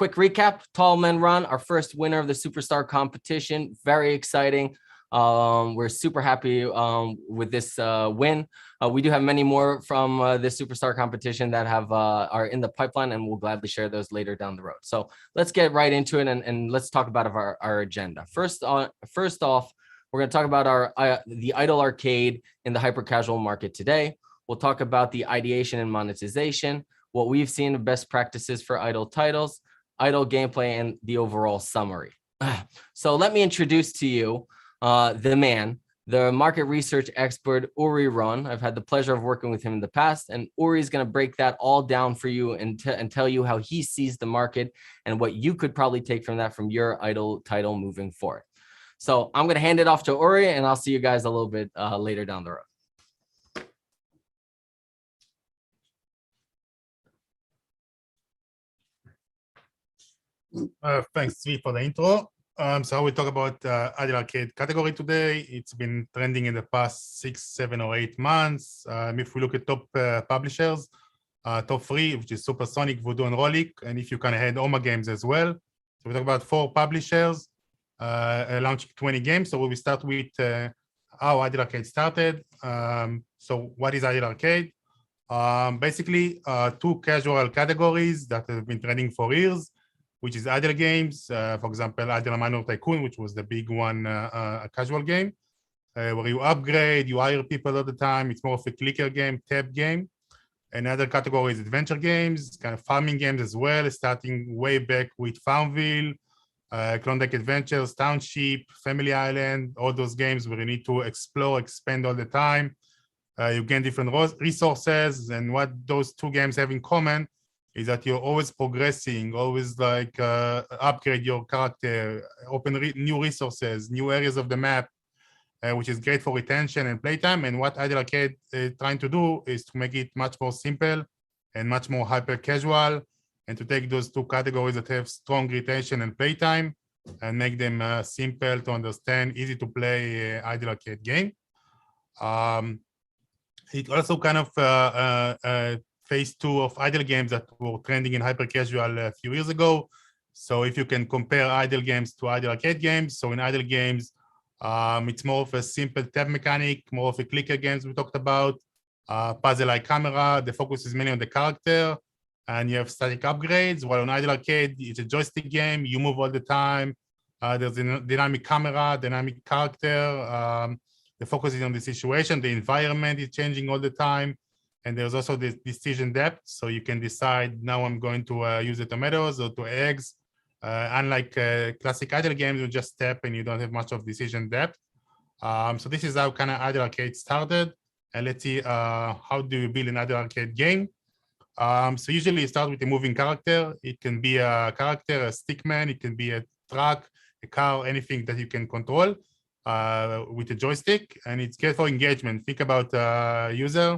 quick recap, Tall Men Run, our first winner of the Superstar competition. Very exciting. We're super happy with this win. We do have many more from this Superstar competition that are in the pipeline, and we'll gladly share those later down the road. So let's get right into it, and let's talk about our agenda. First off, we're going to talk about the idle arcade in the hyper casual market today. We'll talk about the ideation and monetization, what we've seen of best practices for idle titles, idle gameplay, and the overall summary. So let me introduce to you the man, the market research expert, Uri Ron. I've had the pleasure of working with him in the past, and Uri is going to break that all down for you and tell you how he sees the market and what you could probably take from that from your idle title moving forward. So I'm going to hand it off to Uri, and I'll see you guys a little bit later down the road. Thanks, Zvi, for the intro. So we'll talk about idle arcade category today. It's been trending in the past 6, 7, or 8 months. If we look at top publishers, top 3, which is Supersonic, Voodoo, and Rolik, and if you can add Oma Games as well. So we talk about 4 publishers launching 20 games. So we will start with how idle arcade started. So what is idle arcade? Basically, 2 casual categories that have been trending for years, which is idle games, for example, Idle Minor Tycoon, which was the big one, a casual game, where you upgrade, you hire people all the time. It's more of a clicker game, tab game. Another category is adventure games, kind of farming games as well, starting way back with Farmville, Klondike Adventures, Township, Family Island, all those games where you need to explore, expand all the time. You gain different resources, and what those 2 games have in common is that you're always progressing, always like upgrade your character, open new resources, new areas of the map, which is great for retention and playtime. And what Idle Arcade is trying to do is to make it much more simple and much more hyper casual, and to take those 2 categories that have strong retention and playtime and make them simple to understand, easy to play Idle Arcade game. It also kind of phase 2 of idle games that were trending in hyper casual a few years ago. So if you can compare idle games to idle arcade games, so in idle games, it's more of a simple tab mechanic, more of a clicker games we talked about, puzzle-like camera. The focus is mainly on the character, and you have static upgrades. While on idle arcade, it's a joystick game. You move all the time. There's a dynamic camera, dynamic character. The focus is on the situation. The environment is changing all the time. And there's also this decision depth. So you can decide, now I'm going to use the tomatoes or to eggs. Unlike classic idle games, you just step and you don't have much of decision depth. So this is how kind of idle arcade started. And let's see how do you build an idle arcade game. So usually you start with a moving character. It can be a character, a stickman. It can be a truck, a car, anything that you can control with a joystick. And it's great for engagement. Think about a user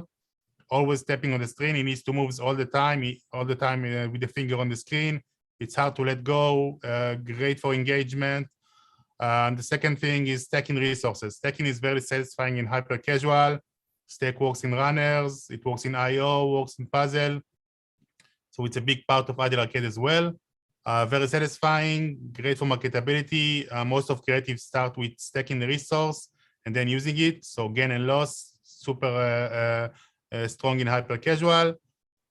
always tapping on the screen. He needs to move all the time, with the finger on the screen. It's hard to let go, great for engagement. The second thing is stacking resources. Stacking is very satisfying in hyper casual. Stack works in runners, it works in IO, works in puzzle. So it's a big part of idle arcade as well. Very satisfying, great for marketability. Most of creatives start with stacking the resource and then using it. So gain and loss, super strong in hyper casual.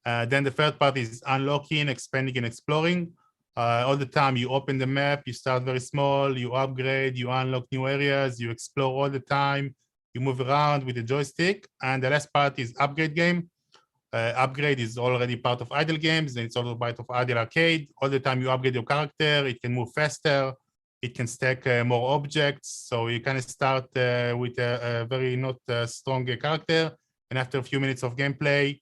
Then the third part is unlocking, expanding, and exploring. All the time you open the map, you start very small, you upgrade, you unlock new areas, you explore all the time, you move around with the joystick. And the last part is upgrade game. Upgrade is already part of idle games, and it's also part of idle arcade. All the time you upgrade your character, it can move faster, it can stack more objects. So you kind of start with a very not strong character. And after a few minutes of gameplay,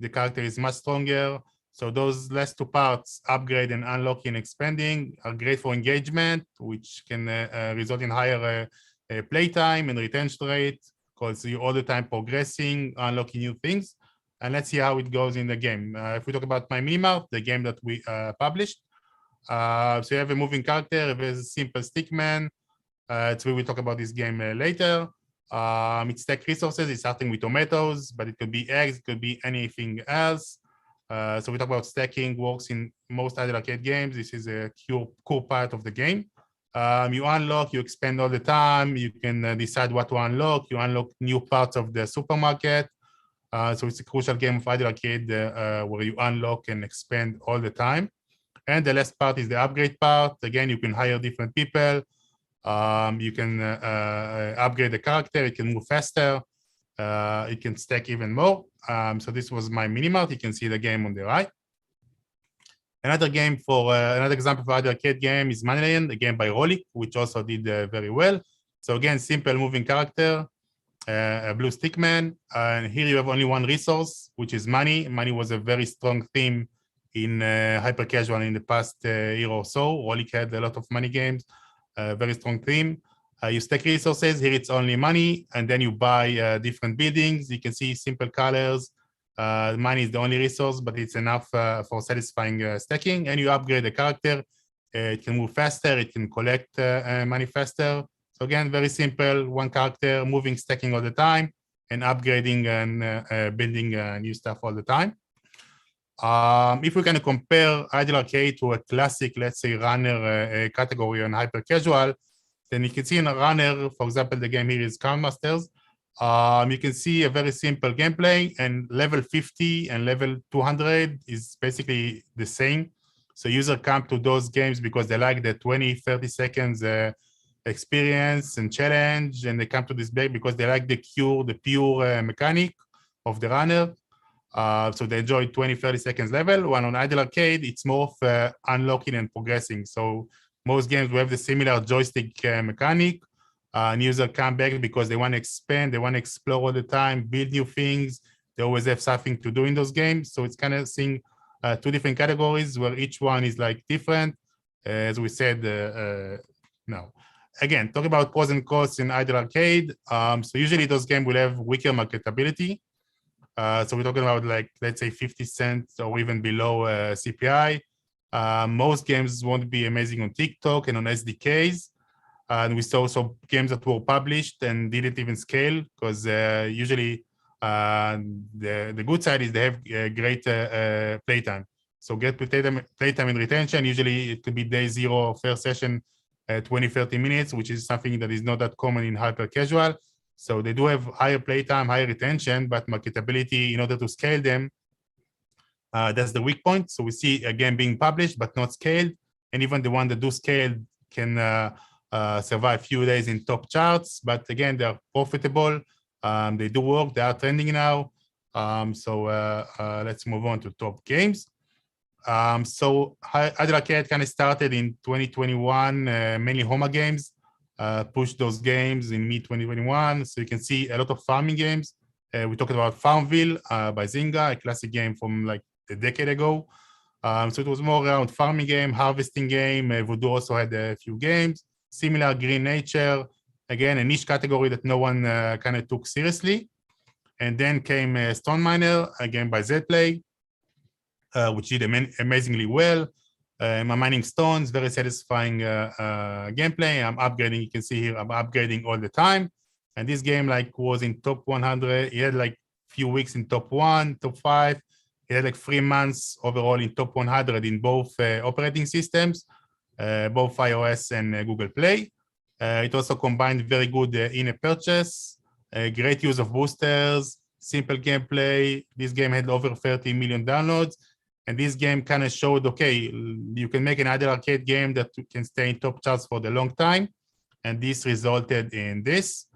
the character is much stronger. So those last 2 parts, upgrade and unlocking and expanding, are great for engagement, which can result in higher playtime and retention rate, because you're all the time progressing, unlocking new things. And let's see how it goes in the game. If we talk about my Mini Mart, the game that we published. So you have a moving character, a very simple stickman. So we will talk about this game later. It's stack resources. It's starting with tomatoes, but it could be eggs, it could be anything else. So we talk about stacking, works in most idle arcade games, this is a core part of the game. You unlock, you expand all the time. You can decide what to unlock. You unlock new parts of the supermarket. So it's a crucial game of idle arcade where you unlock and expand all the time. And the last part is the upgrade part. Again, you can hire different people. You can upgrade the character. It can move faster. It can stack even more. So this was my Mini Mart. You can see the game on the right. Another game for another example for idle arcade game is Monetization, a game by Rolik, which also did very well. So again, simple moving character, a blue stick man, and here you have only one resource, which is money. Money was a very strong theme in hyper casual in the past year or so. Rolik had a lot of money games, very strong theme. You stack resources. Here it's only money, and then you buy different buildings. You can see simple colors. Money is the only resource, but it's enough for satisfying stacking. And you upgrade the character. It can move faster. It can collect money faster. So again, very simple. One character, moving, stacking all the time, and upgrading and building new stuff all the time. If we're going to compare idle arcade to a classic, let's say, runner category on hyper casual, then you can see in a runner, for example, the game here is Crown Masters. You can see a very simple gameplay, and level 50 and level 200 is basically the same. So users come to those games because they like the 20, 30 seconds experience and challenge, and they come to this game because they like the pure mechanic of the runner. So they enjoy 20, 30 seconds level. While on idle arcade, it's more of unlocking and progressing. So most games will have the similar joystick mechanic. And users come back because they want to expand, they want to explore all the time, build new things. They always have something to do in those games. So it's kind of seeing two different categories where each one is like different. As we said, now. Again, talking about pros and cons in idle arcade. So usually those games will have weaker marketability. So we're talking about like, let's say 50 cents or even below CPI. Most games won't be amazing on TikTok and on SDKs. And we saw also games that were published and didn't even scale because usually the good side is they have great playtime. So get playtime and retention. Usually it could be day zero or first session 20, 30 minutes, which is something that is not that common in hyper casual. So they do have higher playtime, higher retention, but marketability in order to scale them, that's the weak point. So we see a game being published, but not scaled. And even the one that do scale can survive a few days in top charts. But again, they're profitable. They do work. They are trending now. So let's move on to top games. So idle arcade kind of started in 2021, mainly Homa games. Pushed those games in mid-2021. So you can see a lot of farming games. We talked about Farmville by Zynga, a classic game from like a decade ago. So it was more around farming game, harvesting game. Voodoo also had a few games. Similar Green Nature, again, a niche category that no one kind of took seriously. And then came Stone Miner, a game by Zplay, which did amazingly well. I'm mining stones, very satisfying gameplay. I'm upgrading, you can see here, I'm upgrading all the time. And this game like was in top 100. It had like few weeks in top 1, top 5. It had like 3 months overall in top 100 in both operating systems, both iOS and Google Play. It also combined very good in-app purchase, great use of boosters, simple gameplay. This game had over 30 million downloads. And this game kind of showed, okay, you can make an idle arcade game that can stay in top charts for the long time. And this resulted in this.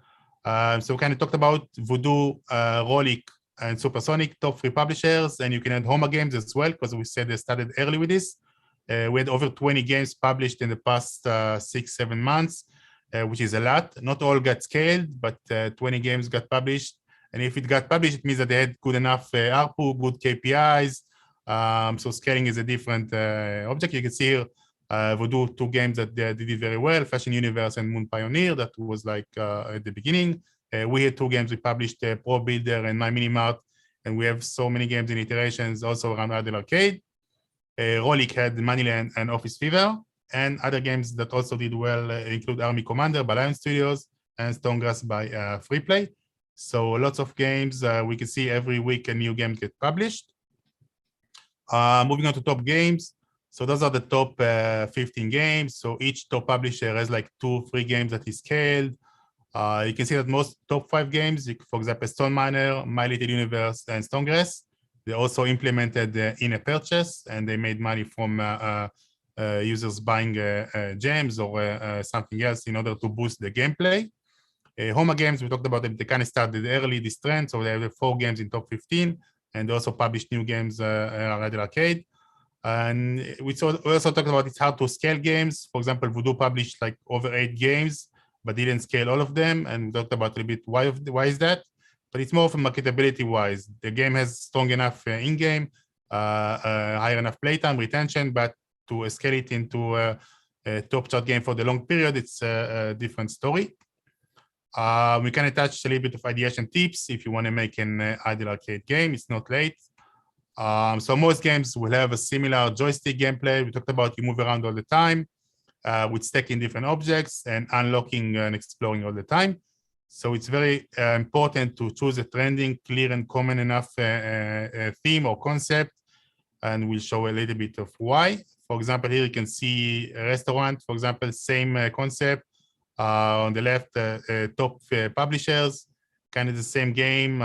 So we kind of talked about Voodoo, Rolik, and Supersonic, top 3 publishers. And you can add Homa games as well, because we said they started early with this. We had over 20 games published in the past 6-7 months, which is a lot. Not all got scaled, but 20 games got published. And if it got published, it means that they had good enough ARPU, good KPIs. So scaling is a different object. You can see here, Voodoo, 2 games that they did very well, Fashion Universe and Moon Pioneer. That was like at the beginning. We had 2 games we published, Pro Builder and My Mini Mart, and we have so many games in iterations also around idle arcade. Rolik had Moneyland and Office Fever, and other games that also did well include Army Commander by Lion Studios and Stonegrass by Freeplay. So lots of games. We can see every week a new game get published. Moving on to top games. So those are the top 15 games. So each top publisher has like 2-3 games that is scaled. You can see that most top 5 games, for example, Stone Miner, My Little Universe, and Stonegrass, they also implemented in-app purchase, and they made money from users buying gems or something else in order to boost the gameplay. Homa Games, we talked about them, they kind of started early this trend, so they have 4 games in top 15, and they also published new games on Idle Arcade. And we also talked about it's hard to scale games. For example, Voodoo published like over 8 games, but didn't scale all of them. And we talked about a little bit why is that? But it's more from marketability wise. The game has strong enough in-game, higher enough playtime, retention, but to scale it into a top chart game for the long period, it's a different story. We can attach a little bit of ideation tips if you want to make an Idle Arcade game. It's not late. So most games will have a similar joystick gameplay. We talked about you move around all the time with stacking different objects and unlocking and exploring all the time. So it's very important to choose a trending, clear, and common enough theme or concept. And we'll show a little bit of why. For example, here you can see a restaurant, for example, same concept. On the left, top publishers, kind of the same game.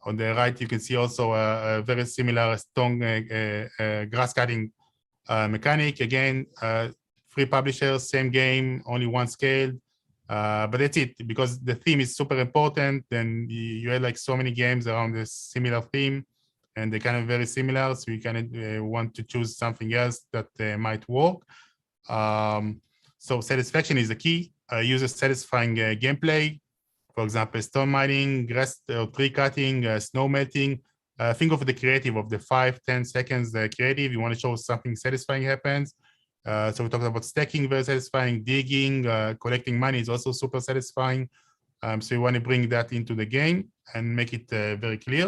On the right, you can see also a very similar strong grass cutting mechanic. Again, 3 publishers, same game, only 1 scaled. But that's it, because the theme is super important. Then you had like so many games around this similar theme, and they're kind of very similar. So you kind of want to choose something else that might work. So satisfaction is the key. User satisfying gameplay. For example, stone mining, grass or tree cutting, snow melting. Think of the creative of the 5-10 seconds creative. You want to show something satisfying happens. So we talked about stacking, very satisfying. Digging, collecting money is also super satisfying. So you want to bring that into the game and make it very clear.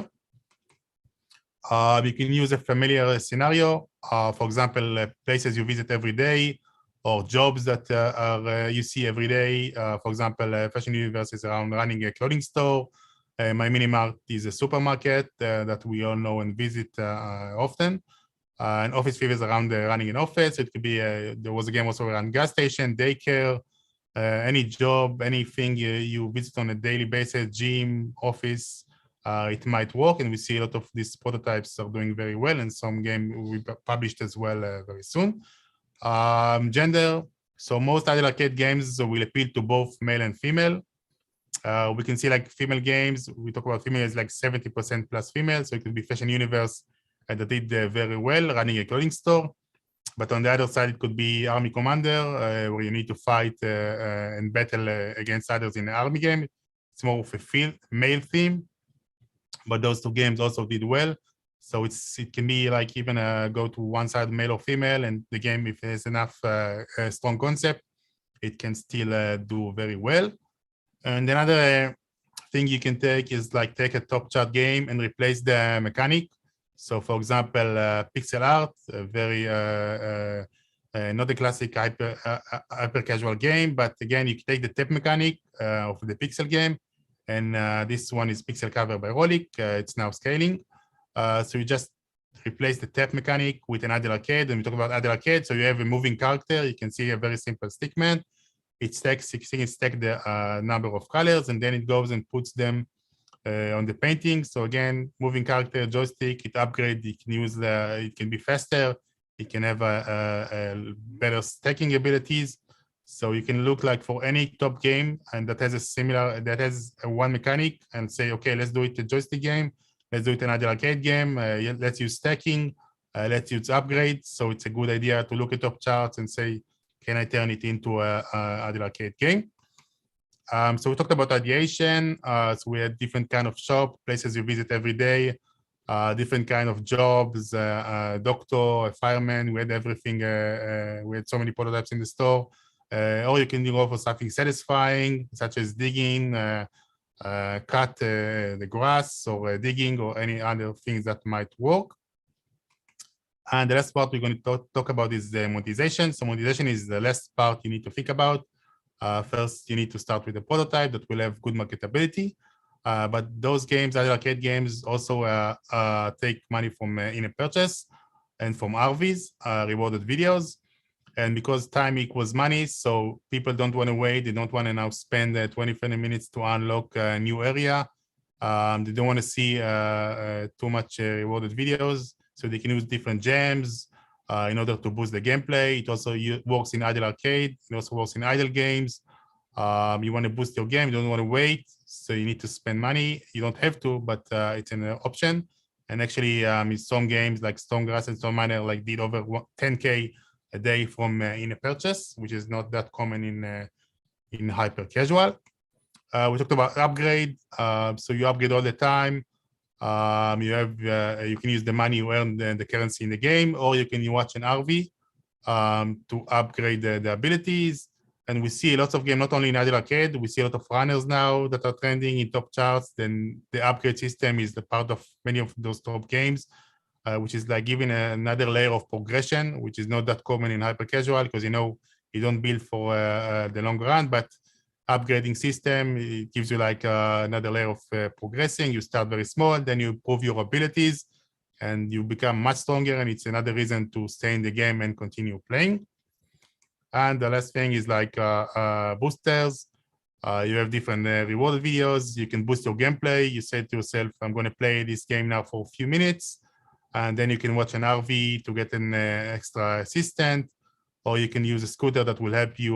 You can use a familiar scenario. For example, places you visit every day, or jobs that you see every day. For example, Fashion Universe is around running a clothing store. My Mini Mart is a supermarket that we all know and visit often. And Office Fever is around running an office. It could be, there was a game also around gas station, daycare, any job, anything you visit on a daily basis, gym, office, it might work. And we see a lot of these prototypes are doing very well, and some game we published as well very soon. Gender. So most Idle Arcade games will appeal to both male and female. We can see like female games. We talk about females like 70% plus female. So it could be Fashion Universe that did very well running a clothing store. But on the other side, it could be Army Commander, where you need to fight and battle against others in the army game. It's more of a male theme. But those 2 games also did well. So it can be like even go to one side, male or female, and the game, if it has enough strong concept, it can still do very well. And another thing you can take is like take a top chart game and replace the mechanic. So for example, pixel art, very not a classic hyper casual game, but again, you can take the tap mechanic of the pixel game, and this one is pixel cover by Rolik. It's now scaling. So you just replace the tap mechanic with an Idle Arcade, and we talk about Idle Arcade. So you have a moving character. You can see a very simple stickman. It stacks, the number of colors, and then it goes and puts them on the painting. So again, moving character, joystick, it upgrades. It can use it can be faster. It can have a better stacking abilities. So you can look like for any top game and that has a one mechanic and say, okay, let's do it a joystick game. Let's do it another arcade game. Let's use stacking. Let's use upgrades. So it's a good idea to look at top charts and say, can I turn it into a Idle Arcade game? So we talked about ideation. So we had different kind of shop, places you visit every day, different kind of jobs, a doctor, a fireman. We had everything. We had so many prototypes in the store. Or you can go for something satisfying, such as digging, cut the grass, or digging, or any other things that might work. And the last part we're going to talk about is the monetization. So monetization is the last part you need to think about. First, you need to start with a prototype that will have good marketability. But those games, Idle Arcade games, also take money from in-app purchase. and from RVs, rewarded videos. And because time equals money, so people don't want to wait. They don't want to now spend 20, 30 minutes to unlock a new area. They don't want to see too much rewarded videos, so they can use different gems in order to boost the gameplay. It also works in idle arcade. It also works in idle games. You want to boost your game, you don't want to wait, so you need to spend money. You don't have to, but it's an option. And actually, in some games like Stonegrass and Stone like did over 10K a day from in-app purchase, which is not that common in hyper casual. We talked about upgrade, so you upgrade all the time. You can use the money you earn the currency in the game, or you can watch an RV to upgrade the abilities. And we see lots of games, not only in idle arcade, we see a lot of runners now that are trending in top charts. Then the upgrade system is the part of many of those top games, which is like giving another layer of progression, which is not that common in hyper casual, because you don't build for the long run, but upgrading system, it gives you like another layer of progressing. You start very small, then you improve your abilities and you become much stronger, and it's another reason to stay in the game and continue playing. And the last thing is like boosters. You have different reward videos. You can boost your gameplay. You say to yourself, I'm going to play this game now for a few minutes, and then you can watch an RV to get an extra assistant, or you can use a scooter that will help you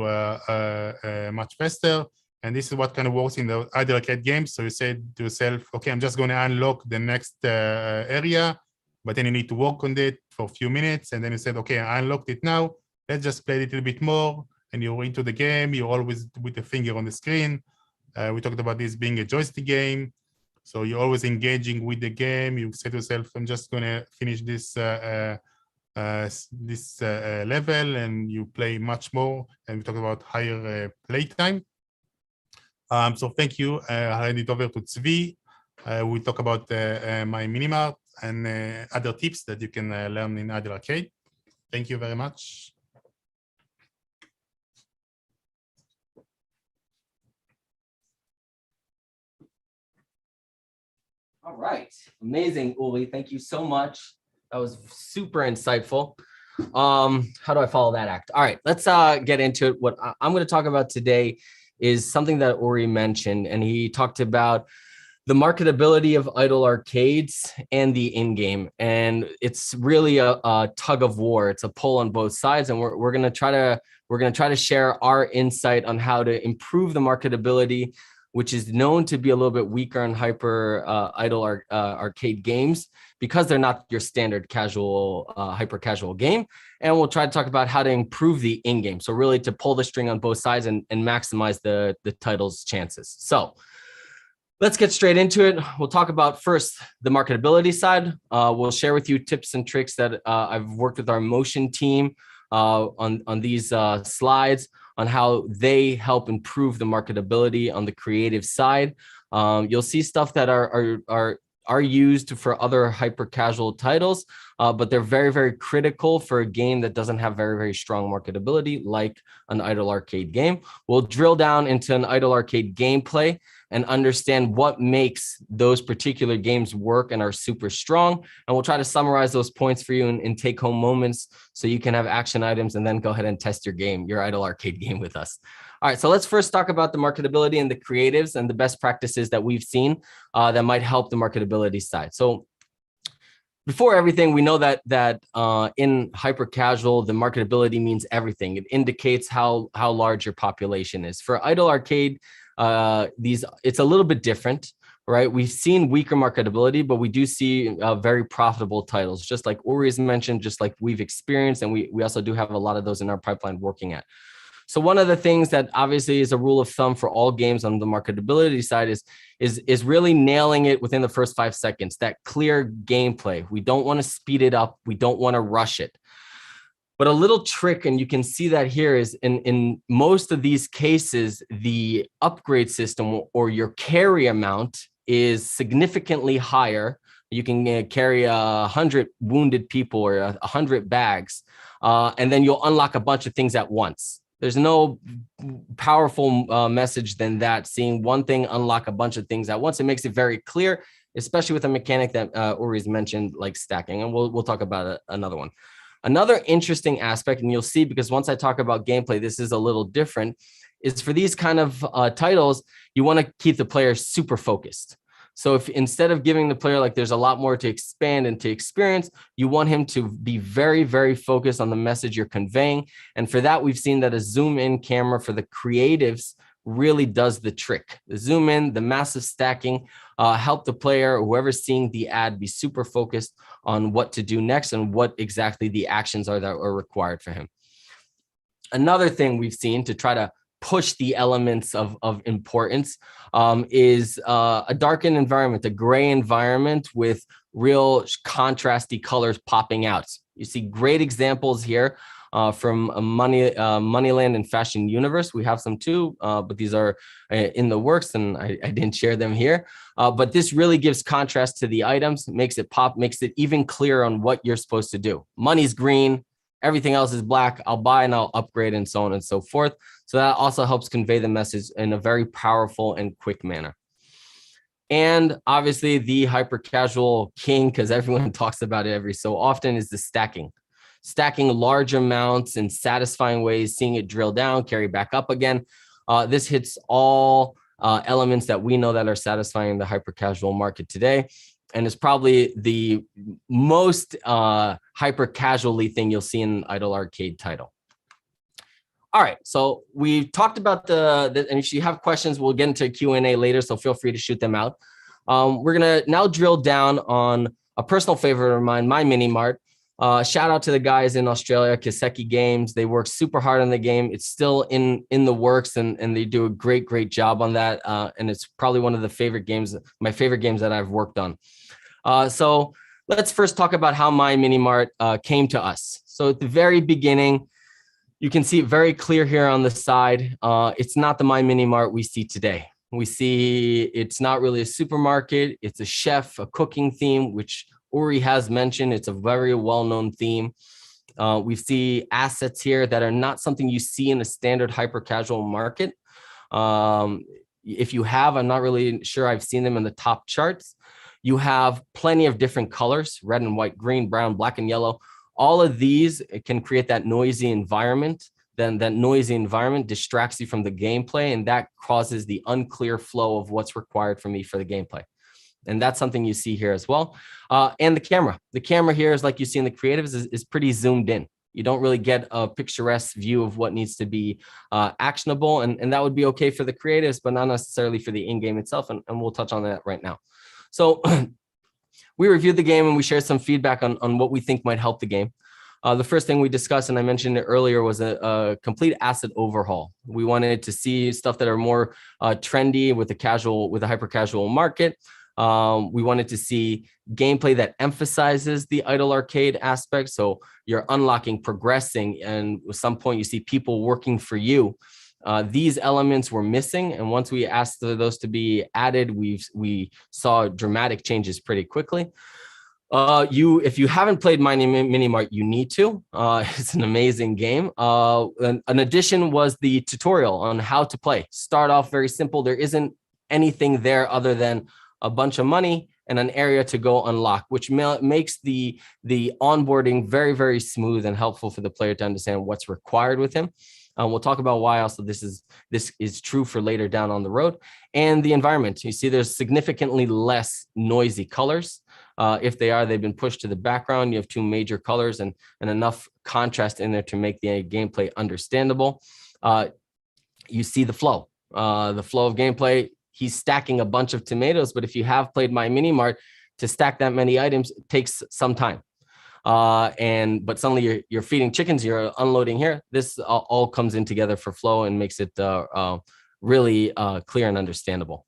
much faster. And this is what kind of works in the idle arcade games. So you say to yourself, okay, I'm just going to unlock the next area, but then you need to work on it for a few minutes. And then you said, okay, I unlocked it now. Let's just play a little bit more. And you're into the game. You're always with the finger on the screen. We talked about this being a joystick game. So you're always engaging with the game. You say to yourself, I'm just going to finish this level, and you play much more. And we talk about higher playtime. So thank you. I hand it over to Tzvi. We talk about my Mini Mart and other tips that you can learn in Idle Arcade. Thank you very much. All right, amazing, Uli. Thank you so much. That was super insightful. How do I follow that act? All right, let's get into it. What I'm going to talk about today is something that Uri mentioned, and he talked about the marketability of idle arcades and the in-game. And it's really a tug of war. It's a pull on both sides, and we're going to try to share our insight on how to improve the marketability, which is known to be a little bit weaker in hyper idle arcade games because they're not your standard casual, hyper casual game. And we'll try to talk about how to improve the in-game. So really to pull the string on both sides and maximize the title's chances. So let's get straight into it. We'll talk about first the marketability side. We'll share with you tips and tricks that I've worked with our motion team on these slides on how they help improve the marketability on the creative side. You'll see stuff that are used for other hyper casual titles, but they're very, very critical for a game that doesn't have very, very strong marketability, like an idle arcade game. We'll drill down into an idle arcade gameplay and understand what makes those particular games work and are super strong. And we'll try to summarize those points for you in take-home moments so you can have action items and then go ahead and test your idle arcade game with us. All right, so let's first talk about the marketability and the creatives and the best practices that we've seen that might help the marketability side. So before everything, we know that in hyper casual, the marketability means everything. It indicates how large your population is. For idle arcade, it's a little bit different, right? We've seen weaker marketability, but we do see very profitable titles, just like Uri has mentioned, just like we've experienced, and we also do have a lot of those in our pipeline working at. So one of the things that obviously is a rule of thumb for all games on the marketability side is really nailing it within the first 5 seconds, that clear gameplay. We don't want to speed it up. We don't want to rush it. But a little trick, and you can see that here, is in most of these cases, the upgrade system or your carry amount is significantly higher. You can carry 100 wounded people or 100 bags, and then you'll unlock a bunch of things at once. There's no powerful message than that. Seeing one thing unlock a bunch of things at once, it makes it very clear. especially with a mechanic that Uri's mentioned, like stacking. And we'll talk about another one. Another interesting aspect, and you'll see, because once I talk about gameplay, this is a little different, is for these kind of titles, you want to keep the player super focused. So if instead of giving the player like there's a lot more to expand and to experience, you want him to be very, very focused on the message you're conveying. And for that, we've seen that a zoom in camera for the creatives really does the trick. The zoom in, the massive stacking, help the player, whoever's seeing the ad, be super focused on what to do next and what exactly the actions are that are required for him. Another thing we've seen to try to push the elements of importance is a darkened environment, a gray environment with real contrasty colors popping out. You see great examples here from Moneyland and Fashion Universe. We have some too, but these are in the works and I didn't share them here. But this really gives contrast to the items, makes it pop, makes it even clearer on what you're supposed to do. Money's green, everything else is black. I'll buy and I'll upgrade and so on and so forth. So that also helps convey the message in a very powerful and quick manner. And obviously the hyper casual king, because everyone talks about it every so often, is the stacking. Stacking large amounts in satisfying ways, seeing it drill down, carry back up again. This hits all elements that we know that are satisfying in the hyper casual market today. And it's probably the most hyper casually thing you'll see in an idle arcade title. All right, so we talked about and if you have questions, we'll get into a Q&A later, so feel free to shoot them out. We're gonna now drill down on a personal favorite of mine, My Mini Mart. Shout out to the guys in Australia, Kiseki Games. They work super hard on the game. It's still in the works, and they do a great job on that. And it's probably one of the my favorite games that I've worked on. So let's first talk about how My Mini Mart came to us. So at the very beginning, you can see it very clear here on the side. It's not the My Mini Mart we see today. We see it's not really a supermarket. It's a chef, a cooking theme, which Uri has mentioned. It's a very well-known theme. We see assets here that are not something you see in a standard hyper-casual market. If you have, I'm not really sure I've seen them in the top charts. You have plenty of different colors, red and white, green, brown, black and yellow. All of these can create that noisy environment. Then that noisy environment distracts you from the gameplay, and that causes the unclear flow of what's required from me for the gameplay. And that's something you see here as well. And the camera. The camera here is like you see in the creatives is pretty zoomed in. You don't really get a picturesque view of what needs to be actionable. And that would be okay for the creatives, but not necessarily for the in-game itself. And we'll touch on that right now. So we reviewed the game and we shared some feedback on what we think might help the game. The first thing we discussed, and I mentioned it earlier, was a complete asset overhaul. We wanted to see stuff that are more trendy with a hyper casual market. We wanted to see gameplay that emphasizes the idle arcade aspect. So you're unlocking, progressing, and at some point you see people working for you. These elements were missing, and once we asked those to be added, we saw dramatic changes pretty quickly. If you haven't played Mini Mart, you need to. It's an amazing game. An addition was the tutorial on how to play. Start off very simple. There isn't anything there other than a bunch of money and an area to go unlock, which makes the onboarding very, very smooth and helpful for the player to understand what's required with him. We'll talk about why also this is true for later down on the road. And the environment. You see there's significantly less noisy colors. If they've been pushed to the background. You have two major colors and enough contrast in there to make the gameplay understandable. You see the flow of gameplay. He's stacking a bunch of tomatoes, but if you have played My Mini Mart, to stack that many items, it takes some time. But suddenly you're feeding chickens, you're unloading here. This all comes in together for flow and makes it really clear and understandable.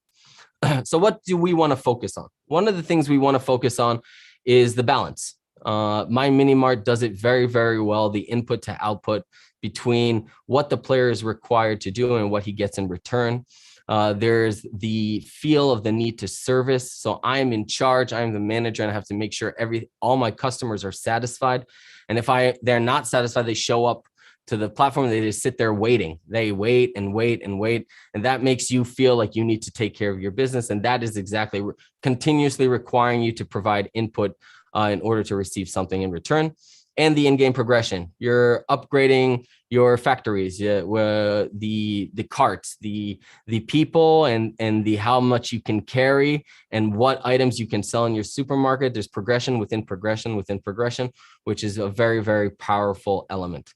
So what do we want to focus on? One of the things we want to focus on is the balance. My Mini Mart does it very, very well, the input to output between what the player is required to do and what he gets in return. There's the feel of the need to service. So I'm in charge, I'm the manager, and I have to make sure all my customers are satisfied. And if they're not satisfied, they show up to the platform. They just sit there waiting. They wait and wait and wait. And that makes you feel like you need to take care of your business. And that is exactly continuously requiring you to provide input in order to receive something in return. And the in-game progression. You're upgrading your factories, the carts, the people, and the how much you can carry and what items you can sell in your supermarket. There's progression within progression within progression, which is a very, very powerful element.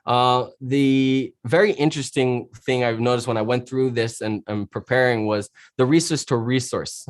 The very interesting thing I've noticed when I went through this and preparing was the resource to resource.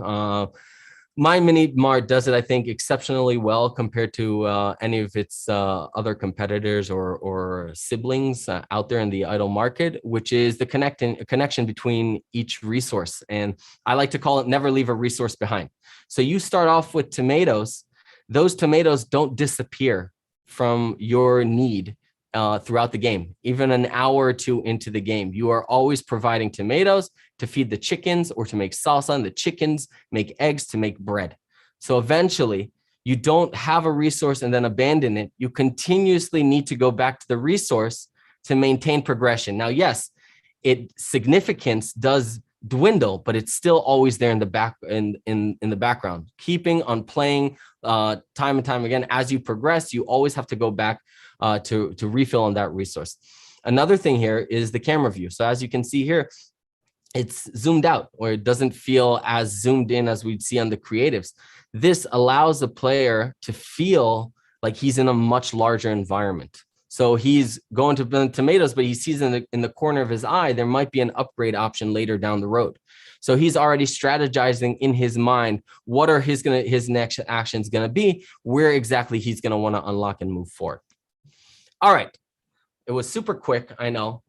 My Mini Mart does it, I think, exceptionally well compared to any of its other competitors or siblings out there in the idle market, which is the connection between each resource. And I like to call it never leave a resource behind. So you start off with tomatoes. Those tomatoes don't disappear from your need throughout the game. Even an hour or two into the game, you are always providing tomatoes to feed the chickens or to make salsa, and the chickens make eggs to make bread. So eventually you don't have a resource and then abandon it. You continuously need to go back to the resource to maintain progression. Now, yes, significance does dwindle, but it's still always there in the back in the background, keeping on playing time and time again. As you progress, you always have to go back to refill on that resource. Another thing here is the camera view. So as you can see here, it's zoomed out, or it doesn't feel as zoomed in as we'd see on the creatives. This allows the player to feel like he's in a much larger environment. So he's going to blend tomatoes, but he sees in the corner of his eye, there might be an upgrade option later down the road. So he's already strategizing in his mind, what are his next actions gonna be, where exactly he's gonna wanna unlock and move forward. All right. It was super quick, I know,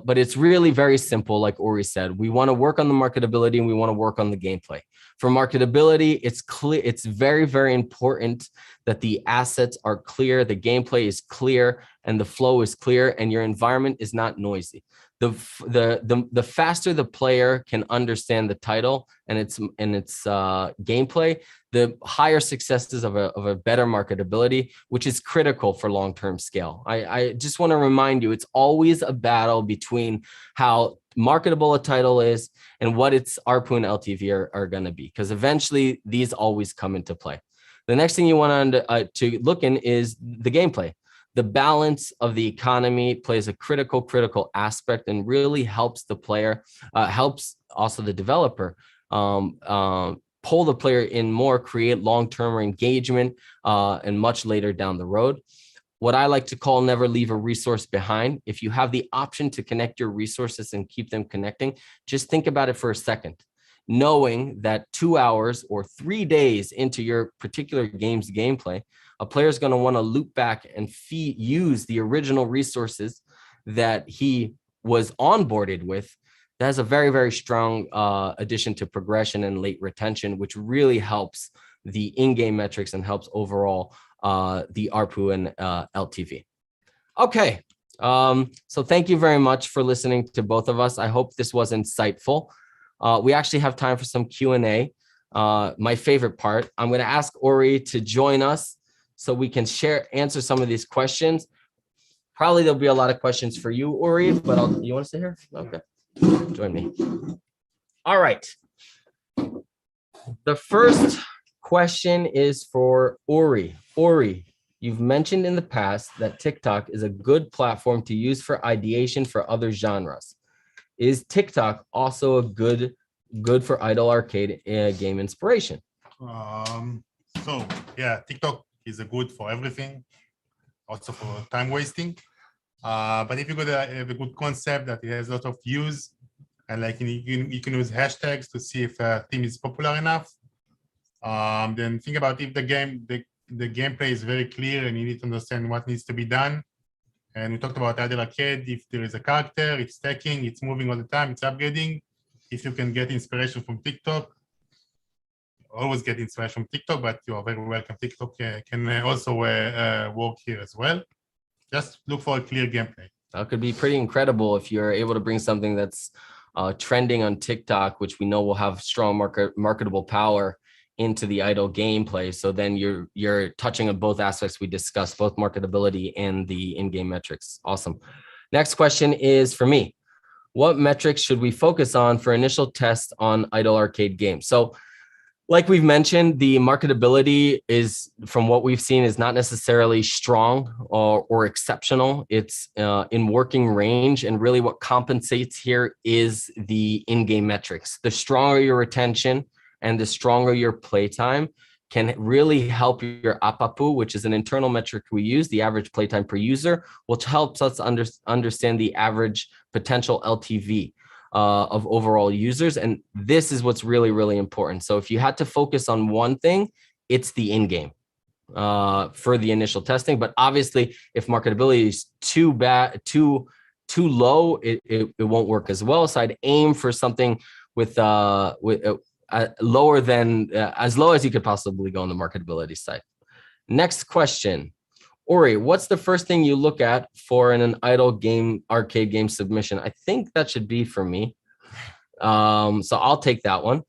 but it's really very simple. Like Uri said, we want to work on the marketability and we want to work on the gameplay. For marketability, it's clear. It's very, very important that the assets are clear, the gameplay is clear, and the flow is clear, and your environment is not noisy. The faster the player can understand the title and its gameplay, the higher successes of a better marketability, which is critical for long-term scale. I just want to remind you, it's always a battle between how marketable a title is and what its ARPU and LTV are going to be, because eventually these always come into play. The next thing you want to look in is the gameplay. The balance of the economy plays a critical aspect and really helps the player, helps also the developer pull the player in more, create long-term engagement, and much later down the road. What I like to call never leave a resource behind. If you have the option to connect your resources and keep them connecting, just think about it for a second. Knowing that 2 hours or 3 days into your particular game's gameplay, a player is going to want to loop back and use the original resources that he was onboarded with. That has a very, very strong addition to progression and late retention, which really helps the in-game metrics and helps overall the ARPU and LTV. Okay, so thank you very much for listening to both of us. I hope this was insightful. We actually have time for some Q&A. My favorite part. I'm going to ask Uri to join us so we can answer some of these questions. Probably there'll be a lot of questions for you, Uri, but you want to sit here? Okay, join me. All right. The first question is for Uri. Uri, you've mentioned in the past that TikTok is a good platform to use for ideation for other genres. Is TikTok also a good for idle arcade game inspiration? So yeah, TikTok is a good for everything, also for time wasting. But if you have a good concept that it has a lot of views, and like you can use hashtags to see if a theme is popular enough, then think about if the gameplay is very clear and you need to understand what needs to be done. And we talked about idle arcade. If there is a character, it's stacking, it's moving all the time, it's upgrading. If you can get inspiration from TikTok, always get inspiration from TikTok, but you are very welcome. TikTok can also work here as well. Just look for a clear gameplay. That could be pretty incredible if you're able to bring something that's trending on TikTok, which we know will have strong marketable power into the idle gameplay. So then you're touching on both aspects we discussed, both marketability and the in-game metrics. Awesome. Next question is for me. What metrics should we focus on for initial tests on idle arcade games? So like we've mentioned, the marketability is, from what we've seen, is not necessarily strong or exceptional. It's in working range, and really what compensates here is the in-game metrics. The stronger your retention and the stronger your playtime can really help your APAPU, which is an internal metric we use, the average playtime per user, which helps us understand the average potential LTV of overall users. And this is what's really, really important. So if you had to focus on one thing, it's the in-game for the initial testing. But obviously, if marketability is too low, it won't work as well. So I'd aim for something with lower than as low as you could possibly go on the marketability side. Next question. Ori, what's the first thing you look at for an idle game, arcade game submission? I think that should be for me. So I'll take that one.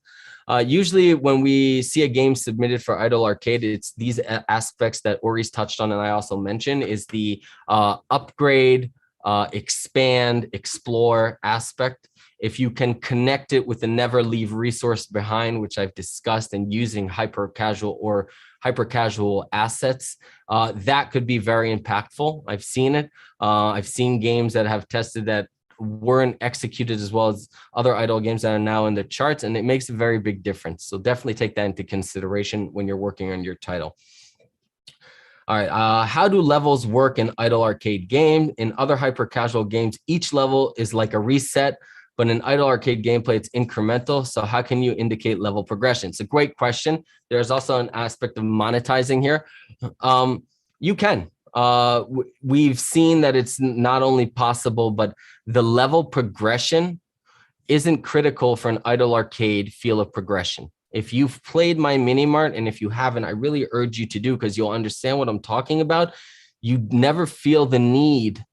Usually when we see a game submitted for idle arcade, it's these aspects that Ori's touched on and I also mentioned, is the upgrade, expand, explore aspect. If you can connect it with the never leave resource behind, which I've discussed, and using hyper casual assets, that could be very impactful. I've seen it. I've seen games that have tested that weren't executed as well as other idle games that are now in the charts, and it makes a very big difference. So definitely take that into consideration when you're working on your title. All right, how do levels work in idle arcade game? In other hyper casual games, each level is like a reset, but in idle arcade gameplay, it's incremental. So how can you indicate level progression? It's a great question. There's also an aspect of monetizing here. You can. We've seen that it's not only possible, but the level progression isn't critical for an idle arcade feel of progression. If you've played my Mini Mart, and if you haven't, I really urge you to do, because you'll understand what I'm talking about. You never feel the need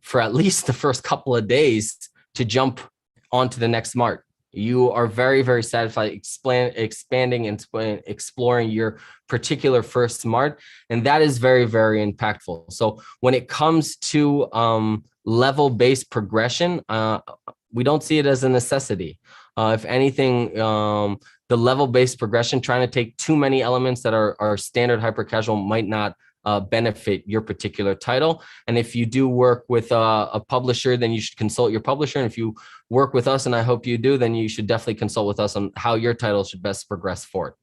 for at least the first couple of days to jump onto the next Mart. You are very, very satisfied expanding and exploring your particular first Mart. And that is very, very impactful. So when it comes to level-based progression, we don't see it as a necessity. If anything, the level-based progression, trying to take too many elements that are standard hyper-casual might not benefit your particular title. And if you do work with a publisher, then you should consult your publisher. And if you work with us, and I hope you do, then you should definitely consult with us on how your title should best progress forward.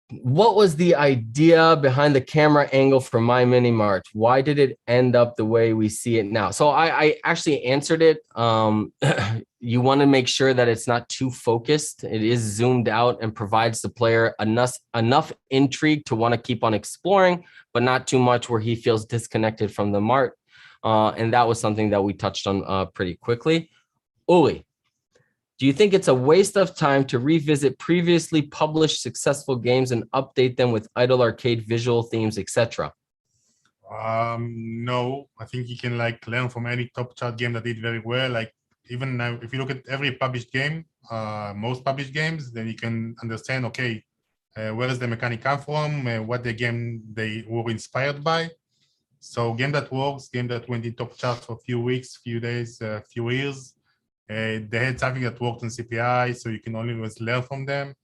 What was the idea behind the camera angle for My Mini Mart? Why did it end up the way we see it now? So I actually answered it. You want to make sure that it's not too focused. It is zoomed out and provides the player enough intrigue to want to keep on exploring, but not too much where he feels disconnected from the Mart. And that was something that we touched on pretty quickly. Uli, do you think it's a waste of time to revisit previously published successful games and update them with idle arcade visual themes, etc.? No, I think you can learn from any top chart game that did very well. Even now, if you look at every published game, most published games, then you can understand, okay, where does the mechanic come from, what the game they were inspired by. So game that works, game that went in top charts for a few weeks, few days, few years, they had something that worked on CPI, so you can always learn from them.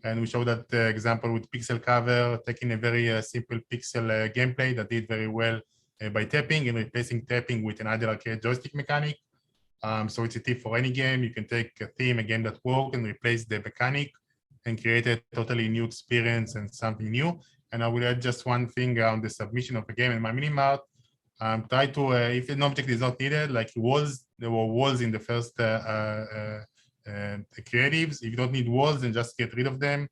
And we showed that example with Pixel Cover, taking a very simple pixel gameplay that did very well by tapping and replacing tapping with an idle arcade joystick mechanic. So it's a tip for any game. You can take a theme, a game that worked, and replace the mechanic and create a totally new experience and something new. And I will add just one thing on the submission of a game in My Mini Mart. Try to, if an object is not needed, like walls, there were walls in the first creatives. If you don't need walls, then just get rid of them.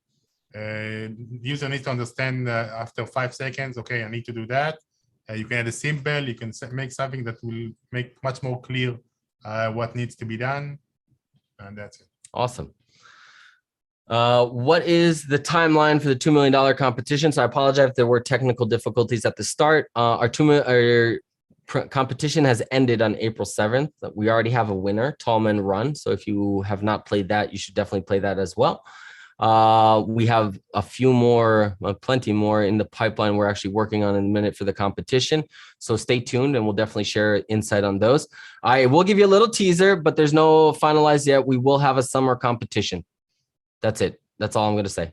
User needs to understand after 5 seconds, okay, I need to do that. You can add a symbol, you can make something that will make much more clear what needs to be done. And that's it. Awesome. What is the timeline for the $2 million competition? So I apologize if there were technical difficulties at the start. competition has ended on April 7th. We already have a winner, Tall Men Run. So if you have not played that, you should definitely play that as well. We have a few more, plenty more in the pipeline we're actually working on in a minute for the competition. So stay tuned and we'll definitely share insight on those. I will give you a little teaser, but there's no finalized yet. We will have a summer competition. That's it. That's all I'm going to say.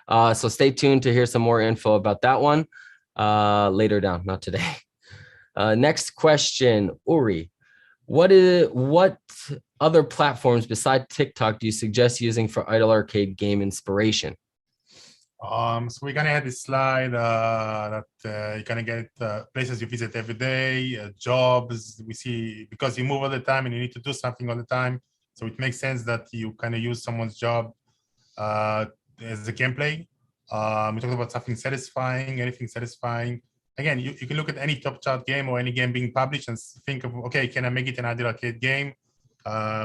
So stay tuned to hear some more info about that one later down, not today. Next question, Uri. What other platforms besides TikTok do you suggest using for idle arcade game inspiration? So we're gonna have this slide that you're gonna get places you visit every day, jobs we see, because you move all the time and you need to do something all the time. So it makes sense that you kind of use someone's job as a gameplay. We talked about something satisfying, anything satisfying. Again, you can look at any top chart game or any game being published and think of, okay, can I make it an idle arcade game?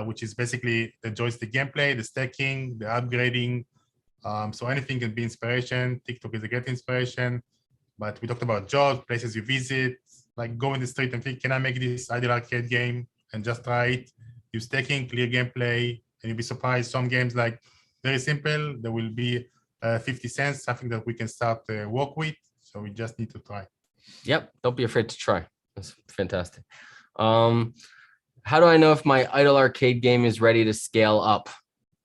Which is basically the joystick gameplay, the stacking, the upgrading. So anything can be inspiration. TikTok is a great inspiration. But we talked about jobs, places you visit, like go in the street and think, can I make this idle arcade game? And just try it. Use stacking, clear gameplay, and you'll be surprised. Some games like very simple, there will be 50 cents, something that we can start work with. So we just need to try. Yep, don't be afraid to try. That's fantastic. How do I know if my idle arcade game is ready to scale up?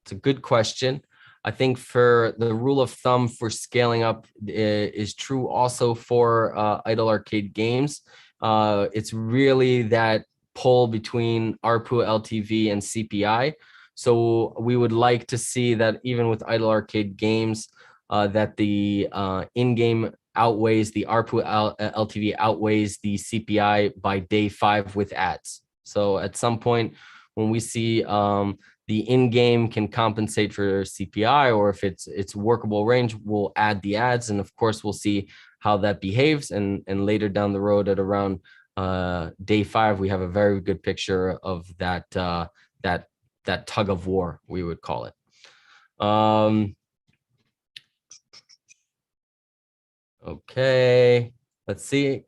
It's a good question. I think for the rule of thumb for scaling up is true also for idle arcade games. It's really that pull between ARPU, LTV, and CPI. So we would like to see that even with idle arcade games, that the in-game outweighs the ARPU, LTV outweighs the CPI by day 5 with ads. So at some point when we see the in-game can compensate for CPI, or if it's workable range, we'll add the ads. And of course, we'll see how that behaves. And later down the road at around day 5, we have a very good picture of that, that tug of war, we would call it. Okay, let's see.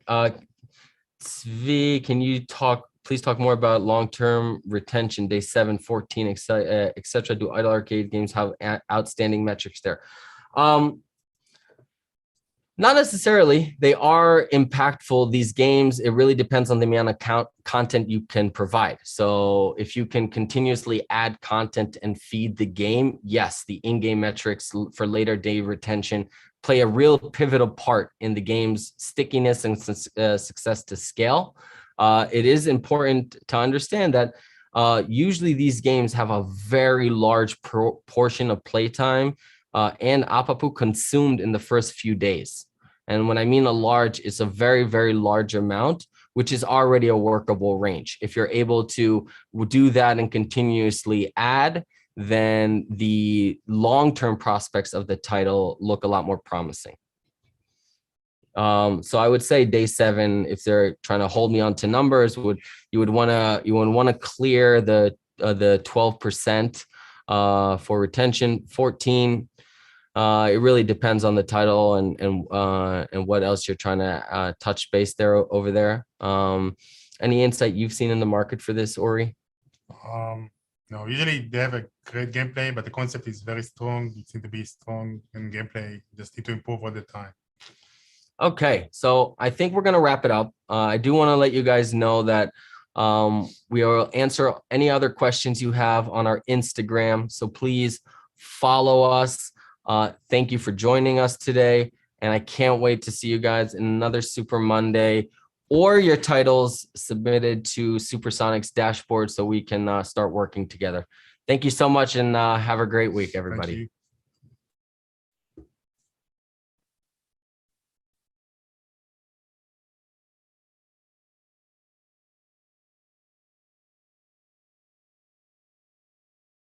Zvi, can you please talk more about long-term retention, day 7, 14, etc. Do idle arcade games have outstanding metrics there? Not necessarily. They are impactful, these games. It really depends on the amount of content you can provide. So if you can continuously add content and feed the game, yes, the in-game metrics for later day retention play a real pivotal part in the game's stickiness and success to scale. It is important to understand that usually these games have a very large portion of playtime and APAPU consumed in the first few days. And when I mean a large, it's a very, very large amount, which is already a workable range. If you're able to do that and continuously add, then the long-term prospects of the title look a lot more promising. So I would say day 7, if they're trying to hold me onto numbers, you would want to clear the 12% for retention. 14. It really depends on the title and what else you're trying to touch base there over there. Any insight you've seen in the market for this, Uri? No, usually they have a great gameplay, but the concept is very strong. It seems to be strong in gameplay. Just need to improve all the time. Okay, so I think we're going to wrap it up. I do want to let you guys know that we will answer any other questions you have on our Instagram. So please follow us. Thank you for joining us today. And I can't wait to see you guys in another Super Monday, or your titles submitted to Supersonic's dashboard so we can start working together. Thank you so much, and have a great week, everybody.